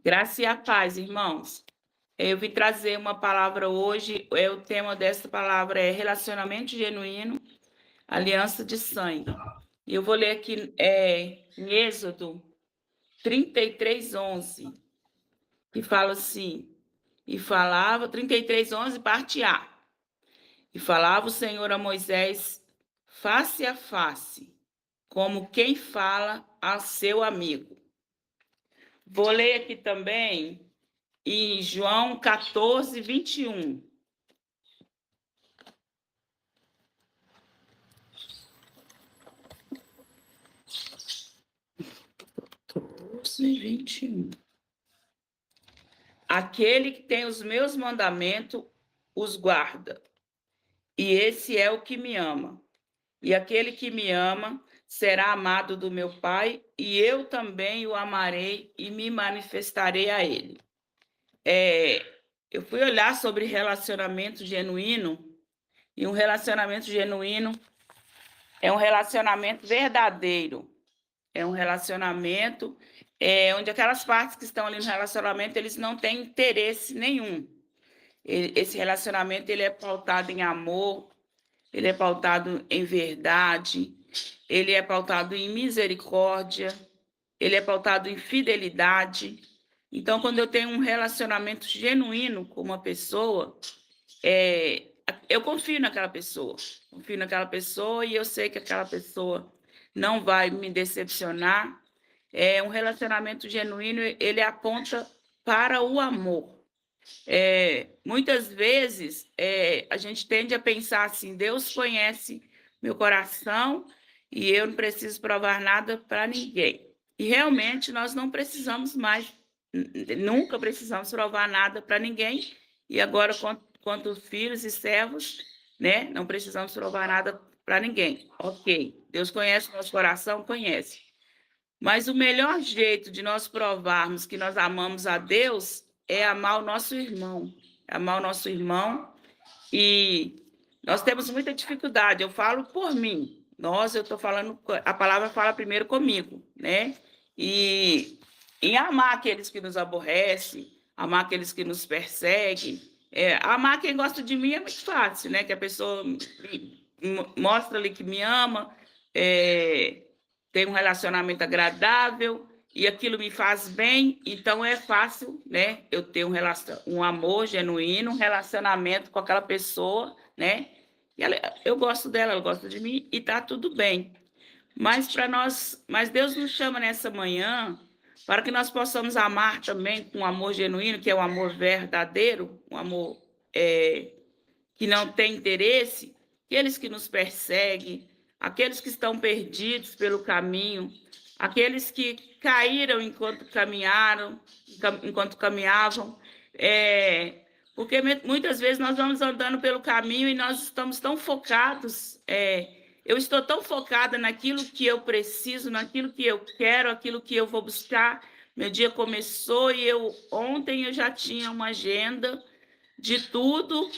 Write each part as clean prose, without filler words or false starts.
Graça e a paz, irmãos. Eu vim trazer uma palavra hoje. O tema dessa palavra é relacionamento genuíno, aliança de sangue. E eu vou ler aqui em Êxodo 33:11, que fala assim: e falava, 33:11, parte A. E falava o Senhor a Moisés face a face, como quem fala a seu amigo. Vou ler aqui também em João 14:21. 14:21. Aquele que tem os meus mandamentos os guarda, e esse é o que me ama. E aquele que me ama será amado do meu Pai, e eu também o amarei e me manifestarei a ele. Eu fui olhar sobre relacionamento genuíno, e um relacionamento genuíno é um relacionamento verdadeiro. É um relacionamento onde aquelas partes que estão ali no relacionamento, eles não têm interesse nenhum. Esse relacionamento ele é pautado em amor, ele é pautado em verdade, ele é pautado em misericórdia, ele é pautado em fidelidade. Então, quando eu tenho um relacionamento genuíno com uma pessoa, eu confio naquela pessoa e eu sei que aquela pessoa não vai me decepcionar. Um relacionamento genuíno, ele aponta para o amor. Muitas vezes a gente tende a pensar assim: Deus conhece meu coração e eu não preciso provar nada para ninguém. E realmente nós não precisamos mais, nunca precisamos provar nada para ninguém. E agora, quanto filhos e servos, né, não precisamos provar nada para ninguém. Ok, Deus conhece o nosso coração, conhece. Mas o melhor jeito de nós provarmos que nós amamos a Deus é amar o nosso irmão. Amar o nosso irmão. E nós temos muita dificuldade. Eu falo por mim. Eu estou falando, a palavra fala primeiro comigo, né? E em amar aqueles que nos aborrecem, amar aqueles que nos perseguem. Amar quem gosta de mim é muito fácil, né? Que a pessoa mostra ali que me ama, tem um relacionamento agradável e aquilo me faz bem, então é fácil, né? Eu ter um amor genuíno, um relacionamento com aquela pessoa, né? Eu gosto dela, ela gosta de mim e tá tudo bem. Mas Deus nos chama nessa manhã para que nós possamos amar também com um amor genuíno, que é o um amor verdadeiro, um amor que não tem interesse, aqueles que nos perseguem, aqueles que estão perdidos pelo caminho, aqueles que caíram enquanto caminhavam, porque muitas vezes nós vamos andando pelo caminho e nós estamos tão focados, eu estou tão focada naquilo que eu preciso, naquilo que eu quero, aquilo que eu vou buscar. Meu dia começou e ontem eu já tinha uma agenda de tudo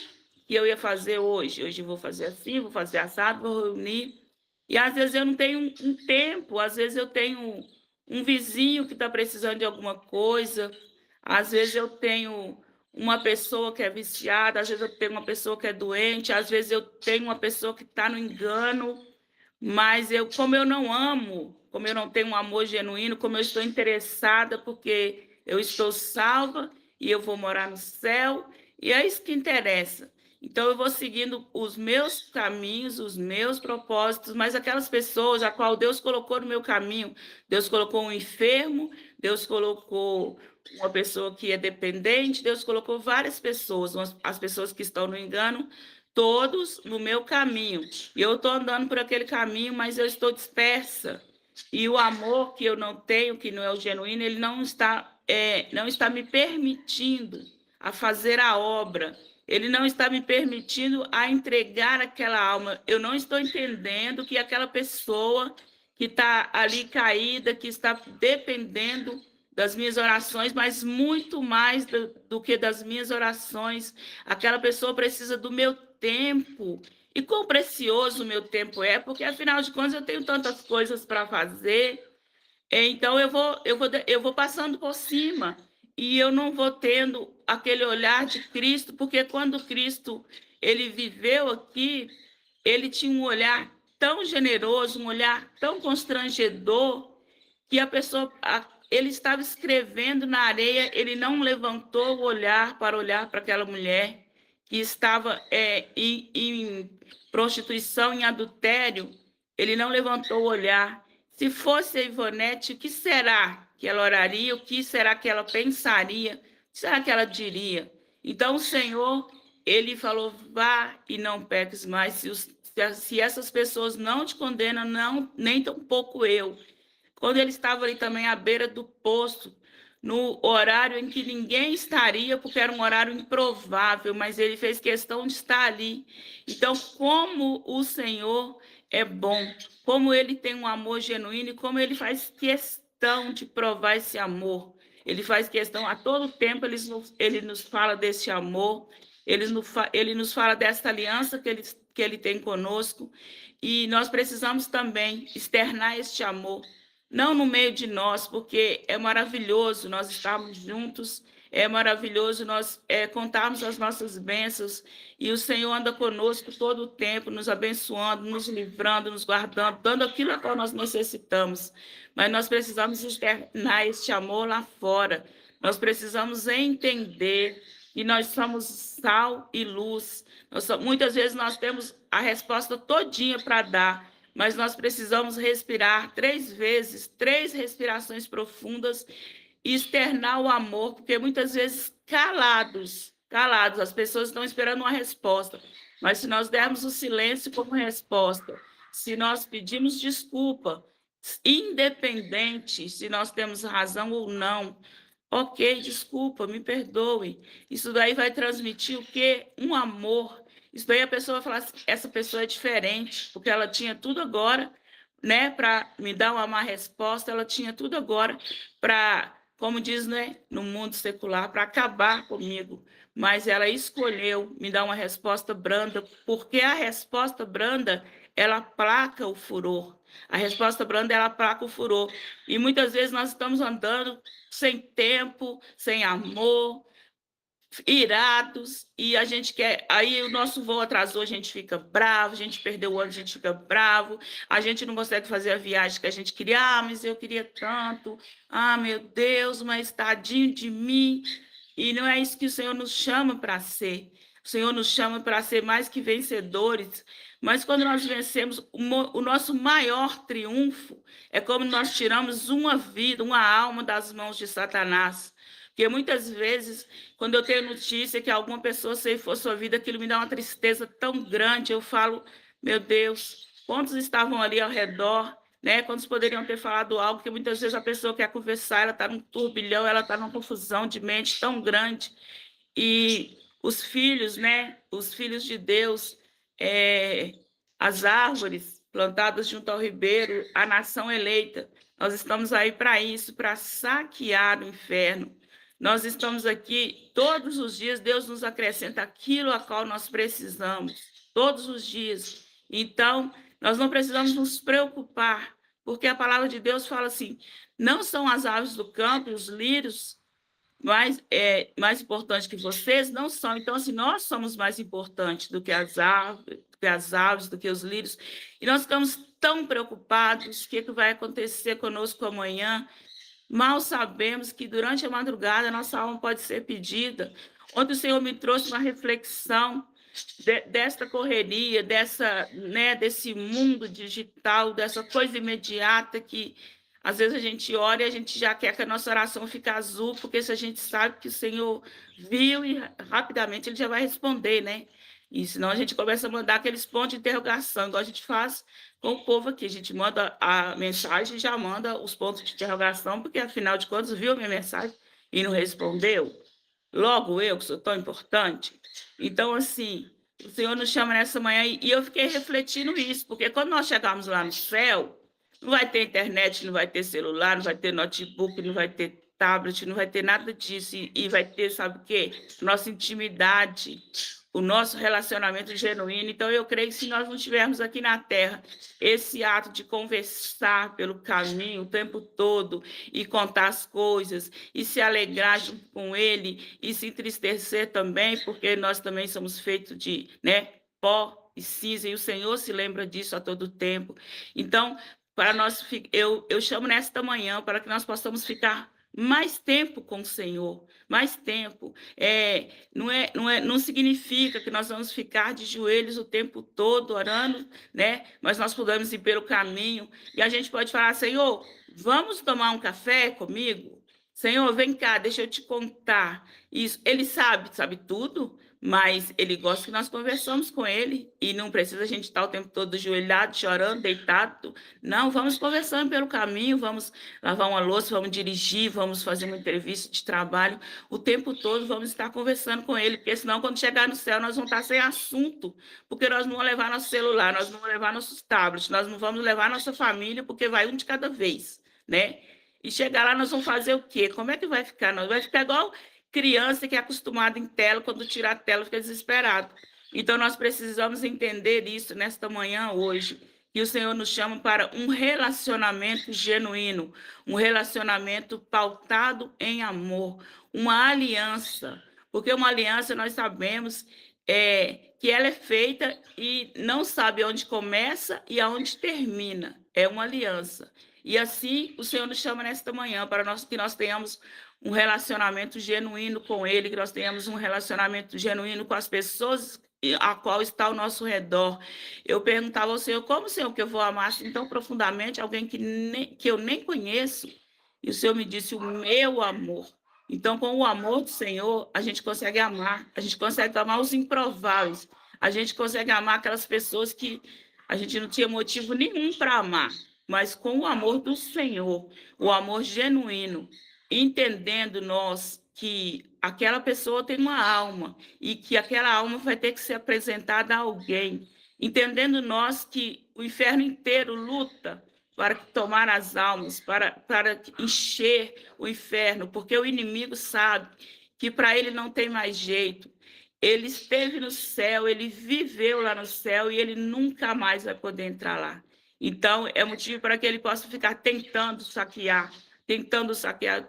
que eu ia fazer hoje. Hoje eu vou fazer assim, vou fazer assado, vou reunir. E às vezes eu não tenho um tempo, às vezes eu tenho um vizinho que está precisando de alguma coisa, às vezes eu tenho uma pessoa que é viciada, às vezes eu tenho uma pessoa que é doente, às vezes eu tenho uma pessoa que está no engano, mas como eu não amo, como eu não tenho um amor genuíno, como eu estou interessada porque eu estou salva e eu vou morar no céu, e é isso que interessa. Então, eu vou seguindo os meus caminhos, os meus propósitos, mas aquelas pessoas a qual Deus colocou no meu caminho, Deus colocou um enfermo, Deus colocou uma pessoa que é dependente, Deus colocou várias pessoas, as pessoas que estão no engano, todos no meu caminho. E eu estou andando por aquele caminho, mas eu estou dispersa. E o amor que eu não tenho, que não é o genuíno, ele não está me permitindo a fazer a obra. Ele não está me permitindo a entregar aquela alma. Eu não estou entendendo que aquela pessoa que está ali caída, que está dependendo das minhas orações, mas muito mais do que das minhas orações. Aquela pessoa precisa do meu tempo. E quão precioso o meu tempo é, porque afinal de contas eu tenho tantas coisas para fazer. Então eu vou passando por cima. e eu não vou tendo aquele olhar de Cristo, porque quando Cristo ele viveu aqui, ele tinha um olhar tão generoso, um olhar tão constrangedor, que a pessoa, ele estava escrevendo na areia, ele não levantou o olhar para olhar para aquela mulher que estava em prostituição, em adultério, ele não levantou o olhar. Se fosse a Ivonete, o que será que ela oraria? O que será que ela pensaria? O que será que ela diria? Então, o Senhor, ele falou, vá e não peques mais. Se essas pessoas não te condenam, não, nem tampouco eu. Quando ele estava ali também à beira do poço, no horário em que ninguém estaria, porque era um horário improvável, mas ele fez questão de estar ali. Então, como o Senhor é bom, como ele tem um amor genuíno e como ele faz questão de provar esse amor. Ele faz questão, a todo tempo ele nos fala desse amor, ele nos fala dessa aliança que ele tem conosco, e nós precisamos também externar este amor, não no meio de nós, porque é maravilhoso nós estarmos juntos, é maravilhoso nós contarmos as nossas bênçãos, e o Senhor anda conosco todo o tempo, nos abençoando, nos livrando, nos guardando, dando aquilo a qual nós necessitamos. Mas nós precisamos externar este amor lá fora, nós precisamos entender que nós somos sal e luz. Muitas vezes nós temos a resposta todinha para dar, mas nós precisamos respirar 3 vezes, 3 respirações profundas e externar o amor, porque muitas vezes calados, as pessoas estão esperando uma resposta, mas se nós dermos o silêncio como resposta, se nós pedimos desculpa, independente se nós temos razão ou não, ok, desculpa, me perdoe. Isso daí vai transmitir o quê? Um amor. Isso daí a pessoa vai falar assim, essa pessoa é diferente, porque ela tinha tudo agora, né, para me dar uma má resposta, ela tinha tudo agora para, como diz, né, no mundo secular, para acabar comigo. Mas ela escolheu me dar uma resposta branda, porque a resposta branda, ela aplaca o furor. A resposta branda, ela aplaca o furor. E muitas vezes nós estamos andando sem tempo, sem amor, irados, e a gente quer, aí o nosso voo atrasou, a gente fica bravo, a gente perdeu o ônibus, a gente fica bravo, a gente não consegue fazer a viagem que a gente queria, mas eu queria tanto, meu Deus, mas tadinho de mim, e não é isso que o Senhor nos chama para ser. O Senhor nos chama para ser mais que vencedores, mas quando nós vencemos, o nosso maior triunfo é como nós tiramos uma vida, uma alma das mãos de Satanás. Porque muitas vezes, quando eu tenho notícia que alguma pessoa ceifou sua vida, aquilo me dá uma tristeza tão grande. Eu falo, meu Deus, quantos estavam ali ao redor, né? Quantos poderiam ter falado algo, porque muitas vezes a pessoa quer conversar, ela está num turbilhão, ela está numa confusão de mente tão grande. E os filhos, né? Os filhos de Deus, as árvores plantadas junto ao ribeiro, a nação eleita. Nós estamos aí para isso, para saquear o inferno. Nós estamos aqui todos os dias, Deus nos acrescenta aquilo a qual nós precisamos, todos os dias. Então, nós não precisamos nos preocupar, porque a palavra de Deus fala assim, não são as aves do campo, os lírios, mais importantes que vocês, não são. Então, assim, nós somos mais importantes do que as aves, do que os lírios, e nós ficamos tão preocupados, o que vai acontecer conosco amanhã. Mal sabemos que durante a madrugada a nossa alma pode ser pedida. Ontem o Senhor me trouxe uma reflexão desta correria, desse mundo digital, dessa coisa imediata que às vezes a gente ora e a gente já quer que a nossa oração fique azul, porque se a gente sabe que o Senhor viu e rapidamente ele já vai responder, né? E senão a gente começa a mandar aqueles pontos de interrogação, igual a gente faz com o povo aqui. A gente manda a mensagem e já manda os pontos de interrogação, porque afinal de contas viu a minha mensagem e não respondeu. Logo eu, que sou tão importante. Então, assim, o Senhor nos chama nessa manhã e eu fiquei refletindo isso, porque quando nós chegarmos lá no céu, não vai ter internet, não vai ter celular, não vai ter notebook, não vai ter tablet, não vai ter nada disso. E vai ter, sabe o quê? Nossa intimidade. o nosso relacionamento genuíno. Então, eu creio que se nós não tivermos aqui na Terra esse ato de conversar pelo caminho o tempo todo e contar as coisas e se alegrar junto com Ele e se entristecer também, porque nós também somos feitos de, né, pó e cinza, e o Senhor se lembra disso a todo tempo. Então, para nós, eu chamo nesta manhã para que nós possamos ficar mais tempo com o Senhor, mais tempo. Não significa que nós vamos ficar de joelhos o tempo todo orando, né? Mas nós podemos ir pelo caminho e a gente pode falar: Senhor, vamos tomar um café comigo? Senhor, vem cá, deixa eu te contar. Isso, ele sabe tudo, mas ele gosta que nós conversamos com ele e não precisa a gente estar o tempo todo ajoelhado, chorando, deitado. Não, vamos conversando pelo caminho, vamos lavar uma louça, vamos dirigir, vamos fazer uma entrevista de trabalho. O tempo todo vamos estar conversando com ele, porque senão quando chegar no céu nós vamos estar sem assunto, porque nós não vamos levar nosso celular, nós não vamos levar nossos tablets, nós não vamos levar nossa família, porque vai um de cada vez, né? E chegar lá nós vamos fazer o quê? Como é que vai ficar? Nós vai ficar igual criança que é acostumada em tela, quando tira a tela fica desesperado. Então nós precisamos entender isso nesta manhã hoje, que o Senhor nos chama para um relacionamento genuíno, um relacionamento pautado em amor, uma aliança, porque uma aliança nós sabemos que ela é feita e não sabe onde começa e aonde termina, é uma aliança. E assim o Senhor nos chama nesta manhã para que nós tenhamos um relacionamento genuíno com Ele, que nós tenhamos um relacionamento genuíno com as pessoas a qual está ao nosso redor. Eu perguntava ao Senhor, como, Senhor, que eu vou amar assim tão profundamente alguém que eu nem conheço? E o Senhor me disse, o meu amor. Então, com o amor do Senhor, a gente consegue amar os improváveis, a gente consegue amar aquelas pessoas que a gente não tinha motivo nenhum para amar, mas com o amor do Senhor, o amor genuíno, entendendo nós que aquela pessoa tem uma alma e que aquela alma vai ter que ser apresentada a alguém, entendendo nós que o inferno inteiro luta para tomar as almas, para encher o inferno, porque o inimigo sabe que para ele não tem mais jeito. Ele esteve no céu, ele viveu lá no céu e ele nunca mais vai poder entrar lá. Então, é motivo para que ele possa ficar tentando saquear,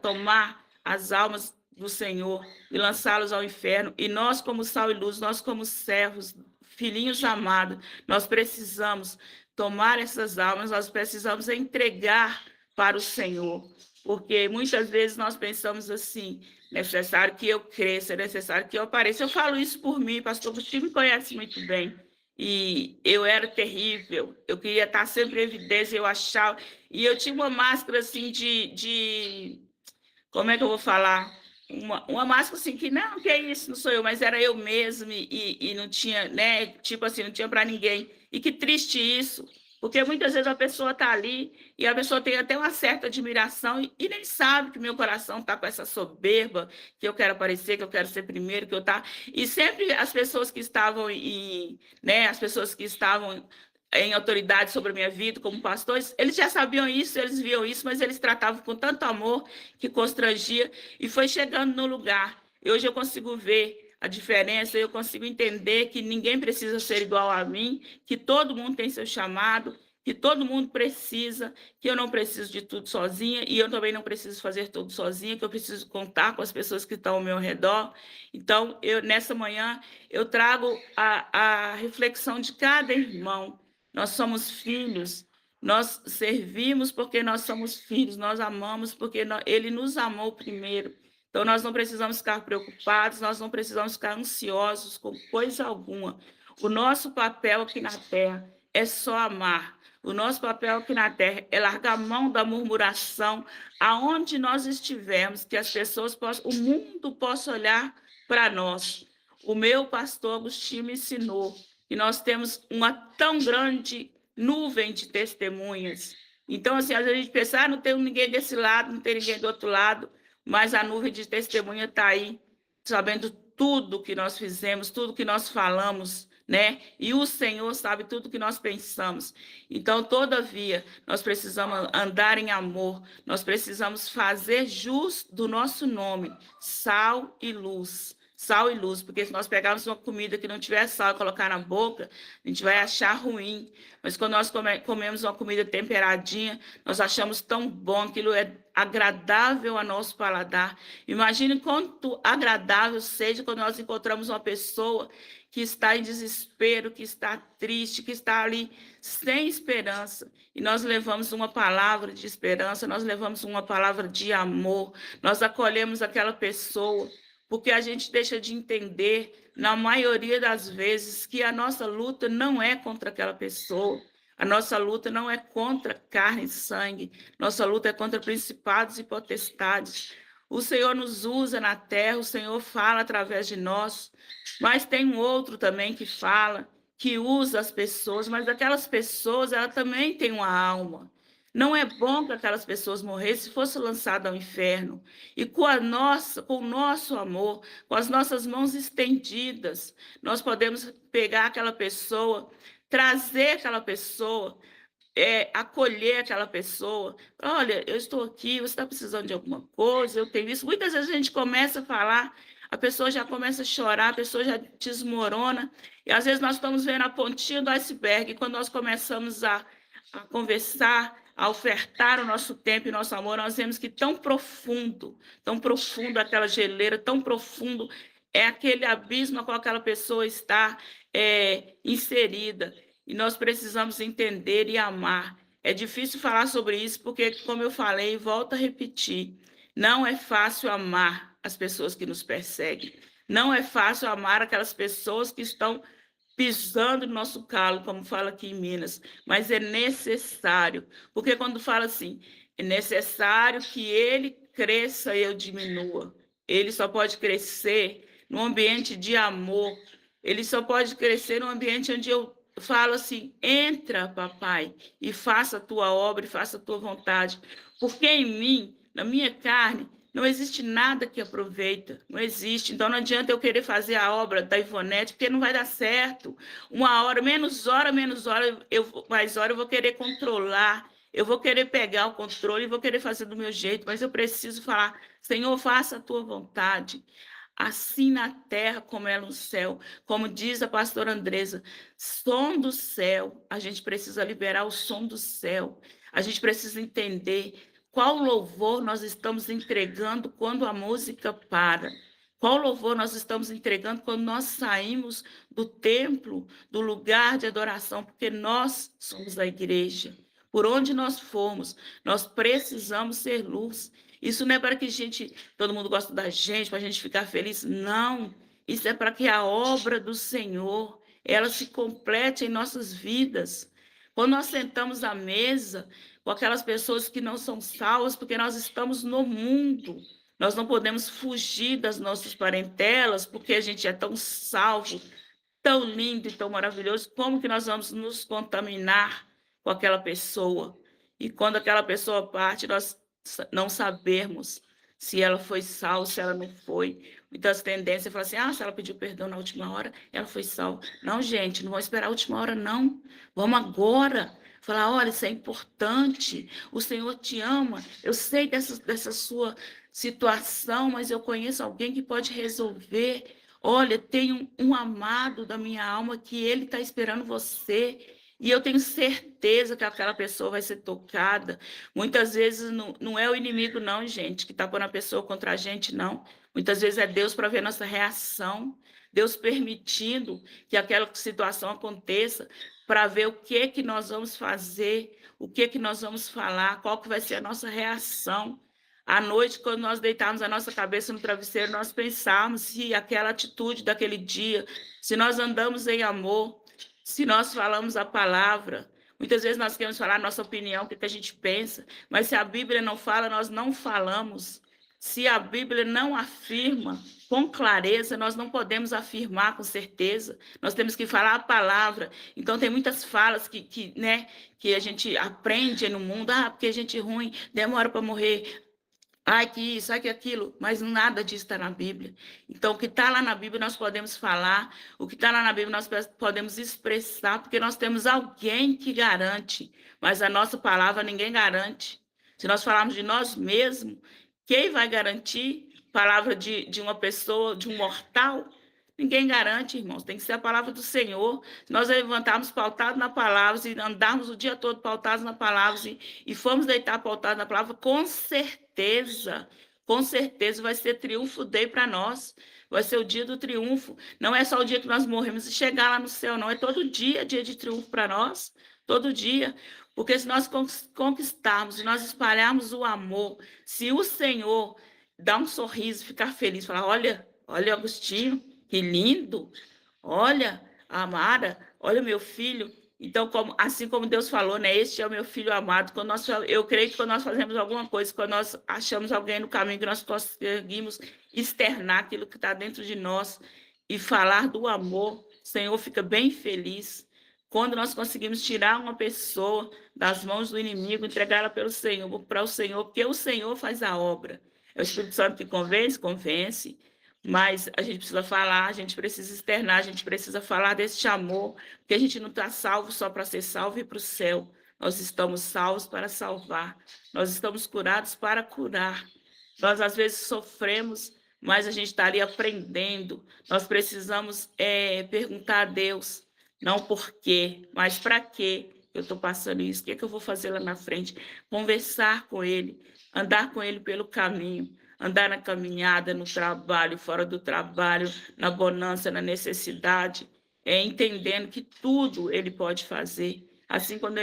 tomar as almas do Senhor e lançá-los ao inferno. E nós, como sal e luz, nós como servos, filhinhos amados, nós precisamos tomar essas almas, nós precisamos entregar para o Senhor. Porque muitas vezes nós pensamos assim, necessário que eu cresça, é necessário que eu apareça. Eu falo isso por mim, pastor, você me conhece muito bem. E eu era terrível, eu queria estar sempre em evidência, eu achava... E eu tinha uma máscara, assim, como é que eu vou falar? Uma máscara, assim, que não, que é isso, não sou eu, mas era eu mesma e não tinha, né? Tipo assim, não tinha para ninguém. E que triste isso, porque muitas vezes a pessoa está ali e a pessoa tem até uma certa admiração e nem sabe que meu coração está com essa soberba, que eu quero aparecer, que eu quero ser primeiro, que eu tá. E sempre as pessoas que estavam as pessoas que estavam em autoridade sobre a minha vida como pastores, eles já sabiam isso, eles viam isso, mas eles tratavam com tanto amor que constrangia e foi chegando no lugar. E hoje eu consigo ver a diferença, eu consigo entender que ninguém precisa ser igual a mim, que todo mundo tem seu chamado, que todo mundo precisa, que eu não preciso de tudo sozinha e eu também não preciso fazer tudo sozinha, que eu preciso contar com as pessoas que estão ao meu redor. Então, nessa manhã, eu trago a reflexão de cada irmão. Nós somos filhos, nós servimos porque nós somos filhos, nós amamos porque Ele nos amou primeiro. Então, nós não precisamos ficar preocupados, nós não precisamos ficar ansiosos com coisa alguma. O nosso papel aqui na Terra é só amar. O nosso papel aqui na Terra é largar a mão da murmuração aonde nós estivermos, que as pessoas possam, o mundo possa olhar para nós. O meu pastor Agostinho me ensinou que nós temos uma tão grande nuvem de testemunhas. Então, assim, às vezes a gente pensa, não tem ninguém desse lado, não tem ninguém do outro lado, mas a nuvem de testemunha está aí, sabendo tudo que nós fizemos, tudo que nós falamos, né? E o Senhor sabe tudo que nós pensamos. Então, todavia, nós precisamos andar em amor, nós precisamos fazer jus do nosso nome, sal e luz. sal e luz, porque se nós pegarmos uma comida que não tiver sal e colocar na boca, a gente vai achar ruim. Mas quando nós comemos uma comida temperadinha, nós achamos tão bom, aquilo é agradável ao nosso paladar. Imagine quanto agradável seja quando nós encontramos uma pessoa que está em desespero, que está triste, que está ali sem esperança. E nós levamos uma palavra de esperança, nós levamos uma palavra de amor, nós acolhemos aquela pessoa, porque a gente deixa de entender, na maioria das vezes, que a nossa luta não é contra aquela pessoa, a nossa luta não é contra carne e sangue, nossa luta é contra principados e potestades. O Senhor nos usa na terra, o Senhor fala através de nós, mas tem um outro também que fala, que usa as pessoas, mas aquelas pessoas, ela também tem uma alma. Não é bom que aquelas pessoas morressem e fossem lançadas ao inferno. E com o nosso amor, com as nossas mãos estendidas, nós podemos pegar aquela pessoa, trazer aquela pessoa, acolher aquela pessoa. Olha, eu estou aqui, você está precisando de alguma coisa, eu tenho isso. Muitas vezes a gente começa a falar, a pessoa já começa a chorar, a pessoa já desmorona, e às vezes nós estamos vendo a pontinha do iceberg, e quando nós começamos a conversar, a ofertar o nosso tempo e nosso amor, nós vemos que tão profundo aquela geleira, tão profundo é aquele abismo a qual aquela pessoa está inserida. E nós precisamos entender e amar. É difícil falar sobre isso, porque, como eu falei, volto a repetir, não é fácil amar as pessoas que nos perseguem. Não é fácil amar aquelas pessoas que estão pisando no nosso calo, como fala aqui em Minas, mas é necessário, porque quando fala assim, é necessário que ele cresça e eu diminua. Ele só pode crescer num ambiente de amor, ele só pode crescer num ambiente onde eu falo assim, entra, papai, e faça a tua obra, e faça a tua vontade, porque em mim, na minha carne, não existe nada que aproveita, não existe. Então, não adianta eu querer fazer a obra da Ivonete, porque não vai dar certo. Uma hora, mais hora, mais hora eu vou querer controlar, eu vou querer pegar o controle e vou querer fazer do meu jeito, mas eu preciso falar, Senhor, faça a tua vontade, assim na terra como é no céu. Como diz a pastora Andresa, som do céu, a gente precisa liberar o som do céu, a gente precisa entender qual louvor nós estamos entregando quando a música para? Qual louvor nós estamos entregando quando nós saímos do templo, do lugar de adoração? Porque nós somos a igreja. Por onde nós formos, nós precisamos ser luz. Isso não é para que todo mundo goste da gente, para a gente ficar feliz. Não. Isso é para que a obra do Senhor, ela se complete em nossas vidas. Quando nós sentamos à mesa com aquelas pessoas que não são salvas, porque nós estamos no mundo. Nós não podemos fugir das nossas parentelas, porque a gente é tão salvo, tão lindo e tão maravilhoso. Como que nós vamos nos contaminar com aquela pessoa? E quando aquela pessoa parte, nós não sabemos se ela foi salva, se ela não foi. Muitas tendências falam assim, se ela pediu perdão na última hora, ela foi salva. Não, gente, não vamos esperar a última hora, não. Vamos agora. Falar, olha, isso é importante, o Senhor te ama, eu sei dessa sua situação, mas eu conheço alguém que pode resolver. Olha, tem um amado da minha alma que ele está esperando você, e eu tenho certeza que aquela pessoa vai ser tocada. Muitas vezes não é o inimigo, não, gente, que está pondo a pessoa contra a gente, não. Muitas vezes é Deus para ver nossa reação, Deus permitindo que aquela situação aconteça, para ver o que nós vamos fazer, o que nós vamos falar, qual que vai ser a nossa reação. À noite, quando nós deitarmos a nossa cabeça no travesseiro, nós pensarmos se aquela atitude daquele dia, se nós andamos em amor, se nós falamos a palavra. Muitas vezes nós queremos falar a nossa opinião, o que a gente pensa, mas se a Bíblia não fala, nós não falamos. Se a Bíblia não afirma com clareza, nós não podemos afirmar com certeza. Nós temos que falar a palavra. Então, tem muitas falas que a gente aprende no mundo. Porque a gente ruim, demora para morrer. Que isso, que aquilo. Mas nada disso está na Bíblia. Então, o que está lá na Bíblia, nós podemos falar. O que está lá na Bíblia, nós podemos expressar, porque nós temos alguém que garante. Mas a nossa palavra ninguém garante. Se nós falarmos de nós mesmos, quem vai garantir? palavra de uma pessoa, de um mortal? Ninguém garante, irmãos. Tem que ser a palavra do Senhor. Se nós levantarmos pautados na palavra e andarmos o dia todo pautados na palavra e formos deitar pautados na palavra, com certeza vai ser triunfo day para nós. Vai ser o dia do triunfo. Não é só o dia que nós morremos e chegar lá no céu, não. É todo dia dia de triunfo para nós. Todo dia. Porque se nós conquistarmos, se nós espalharmos o amor, se o Senhor dá um sorriso, ficar feliz, falar, olha, Agostinho, que lindo, olha, Amara, olha meu filho. Então, assim como Deus falou, né? Este é o meu filho amado. Eu creio que quando nós fazemos alguma coisa, quando nós achamos alguém no caminho, que nós conseguimos externar aquilo que está dentro de nós e falar do amor, o Senhor fica bem feliz. Quando nós conseguimos tirar uma pessoa das mãos do inimigo, entregá-la para o Senhor, porque o Senhor faz a obra. É o Espírito Santo que convence, mas a gente precisa falar, a gente precisa externar, a gente precisa falar desse amor, porque a gente não está salvo só para ser salvo e para o céu. Nós estamos salvos para salvar, nós estamos curados para curar. Nós, às vezes, sofremos, mas a gente está ali aprendendo. Nós precisamos perguntar a Deus, não por quê, mas para quê eu estou passando isso, o que é que eu vou fazer lá na frente? Conversar com Ele, andar com Ele pelo caminho, andar na caminhada, no trabalho, fora do trabalho, na bonança, na necessidade, entendendo que tudo Ele pode fazer. Assim, quando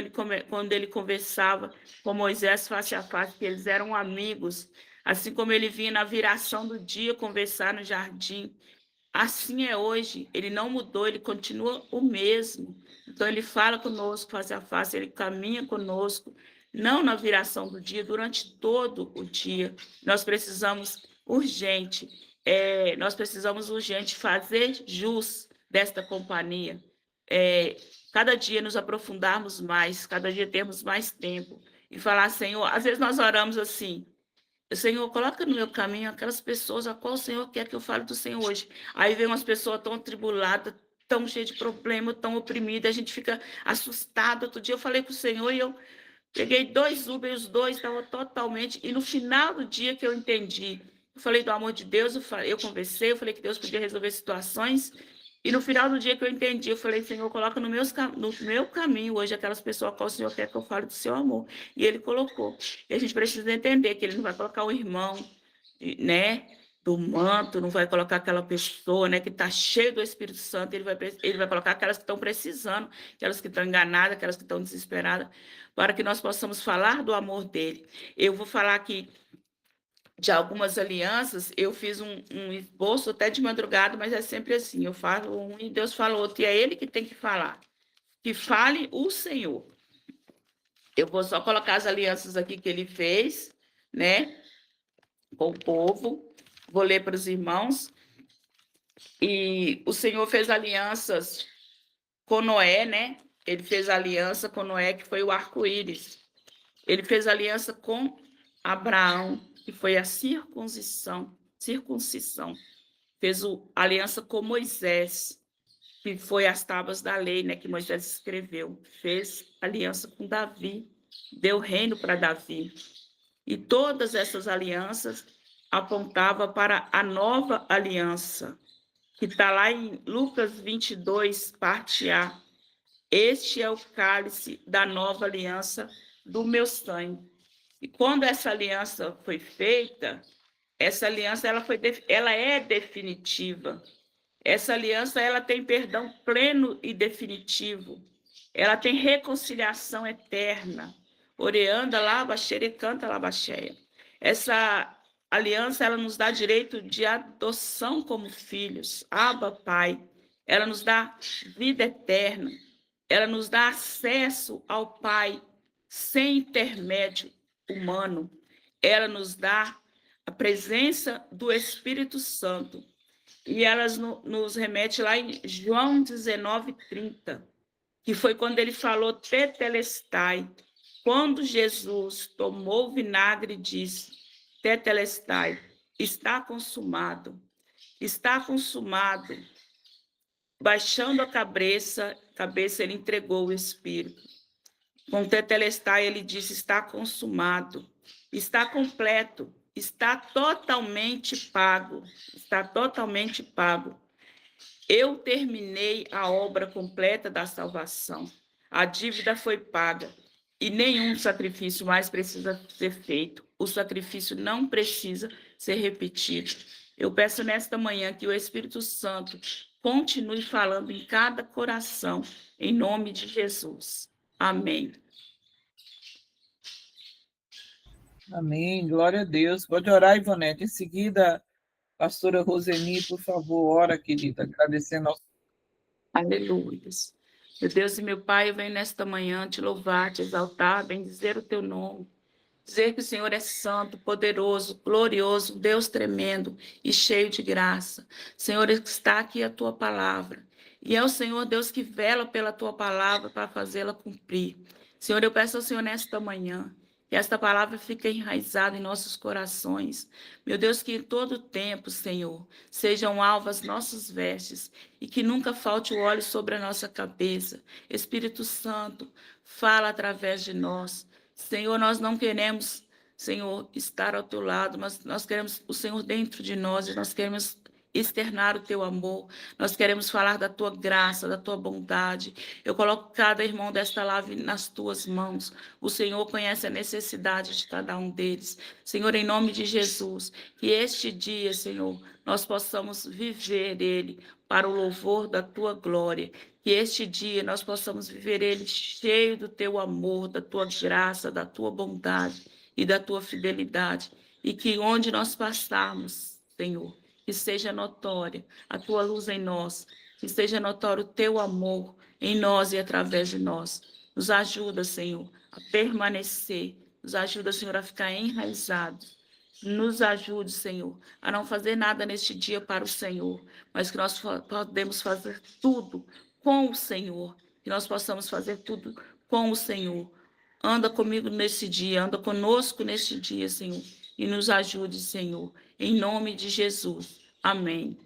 ele conversava com Moisés face a face, que eles eram amigos, assim como ele vinha na viração do dia conversar no jardim, assim é hoje, ele não mudou, ele continua o mesmo. Então, ele fala conosco face a face, ele caminha conosco, não na viração do dia, durante todo o dia. Nós precisamos urgente fazer jus desta companhia. Cada dia nos aprofundarmos mais, cada dia termos mais tempo e falar, Senhor, às vezes nós oramos assim, Senhor, coloca no meu caminho aquelas pessoas a qual o Senhor quer que eu fale do Senhor hoje. Aí vem umas pessoas tão atribuladas, tão cheias de problema, tão oprimidas, a gente fica assustado. Outro dia eu falei com o Senhor e eu peguei 2 Uber, os 2 estavam totalmente... E no final do dia que eu entendi, eu falei do amor de Deus, eu conversei, eu falei que Deus podia resolver situações. E no final do dia que eu entendi, eu falei, Senhor, coloca no meu caminho hoje aquelas pessoas a qual o Senhor quer que eu fale do seu amor. E Ele colocou. E a gente precisa entender que Ele não vai colocar o irmão, né, do manto, não vai colocar aquela pessoa, né, que está cheia do Espírito Santo, ele vai colocar aquelas que estão precisando, aquelas que estão enganadas, aquelas que estão desesperadas, para que nós possamos falar do amor dele. Eu vou falar aqui de algumas alianças, eu fiz um esboço até de madrugada, mas é sempre assim, eu falo um e Deus fala outro, e é Ele que tem que falar. Que fale o Senhor. Eu vou só colocar as alianças aqui que Ele fez, né, com o povo, vou ler para os irmãos, e o Senhor fez alianças com Noé, né, Ele fez aliança com Noé, que foi o arco-íris. Ele fez aliança com Abraão, que foi a circuncisão. Fez aliança com Moisés, que foi as tábuas da lei, né, que Moisés escreveu. Fez aliança com Davi, deu reino para Davi. E todas essas alianças apontavam para a nova aliança, que está lá em Lucas 22, parte A. Este é o cálice da nova aliança do meu sangue. E quando essa aliança foi feita, essa aliança ela é definitiva. Essa aliança ela tem perdão pleno e definitivo. Ela tem reconciliação eterna. Oreanda lava, xerecanta labaxeia. Essa aliança ela nos dá direito de adoção como filhos. Abba, Pai. Ela nos dá vida eterna. Ela nos dá acesso ao Pai sem intermédio humano. Ela nos dá a presença do Espírito Santo. E elas nos remete lá em João 19:30, que foi quando ele falou tetelestai. Quando Jesus tomou o vinagre e disse, tetelestai, está consumado. Está consumado. Baixando a cabeça, ele entregou o Espírito. Com tetelestai, ele disse, está consumado, está completo, está totalmente pago. Está totalmente pago. Eu terminei a obra completa da salvação. A dívida foi paga e nenhum sacrifício mais precisa ser feito. O sacrifício não precisa ser repetido. Eu peço nesta manhã que o Espírito Santo continue falando em cada coração, em nome de Jesus. Amém. Amém. Glória a Deus. Pode orar, Ivonete. Em seguida, pastora Roseni, por favor, ora, querida, agradecendo ao... Aleluia. Meu Deus e meu Pai, eu venho nesta manhã te louvar, te exaltar, bendizer o teu nome. Dizer que o Senhor é santo, poderoso, glorioso, Deus tremendo e cheio de graça. Senhor, está aqui a tua palavra. E é o Senhor, Deus, que vela pela tua palavra para fazê-la cumprir. Senhor, eu peço ao Senhor nesta manhã que esta palavra fique enraizada em nossos corações. Meu Deus, que em todo tempo, Senhor, sejam alvas nossas vestes e que nunca falte o óleo sobre a nossa cabeça. Espírito Santo, fala através de nós. Senhor, nós não queremos, Senhor, estar ao teu lado, mas nós queremos o Senhor dentro de nós e nós queremos externar o teu amor, nós queremos falar da tua graça, da tua bondade. Eu coloco cada irmão desta live nas tuas mãos. O Senhor conhece a necessidade de cada um deles. Senhor, em nome de Jesus, que este dia, Senhor, nós possamos viver ele para o louvor da tua glória. Que este dia nós possamos viver ele cheio do teu amor, da tua graça, da tua bondade e da tua fidelidade. E que onde nós passarmos, Senhor, que seja notória a tua luz em nós, que seja notório o teu amor em nós e através de nós. Nos ajuda, Senhor, a permanecer. Nos ajuda, Senhor, a ficar enraizados. Nos ajude, Senhor, a não fazer nada neste dia para o Senhor, mas que nós podemos fazer tudo com o Senhor, que nós possamos fazer tudo com o Senhor. Anda comigo nesse dia, anda conosco neste dia, Senhor, e nos ajude, Senhor, em nome de Jesus. Amém.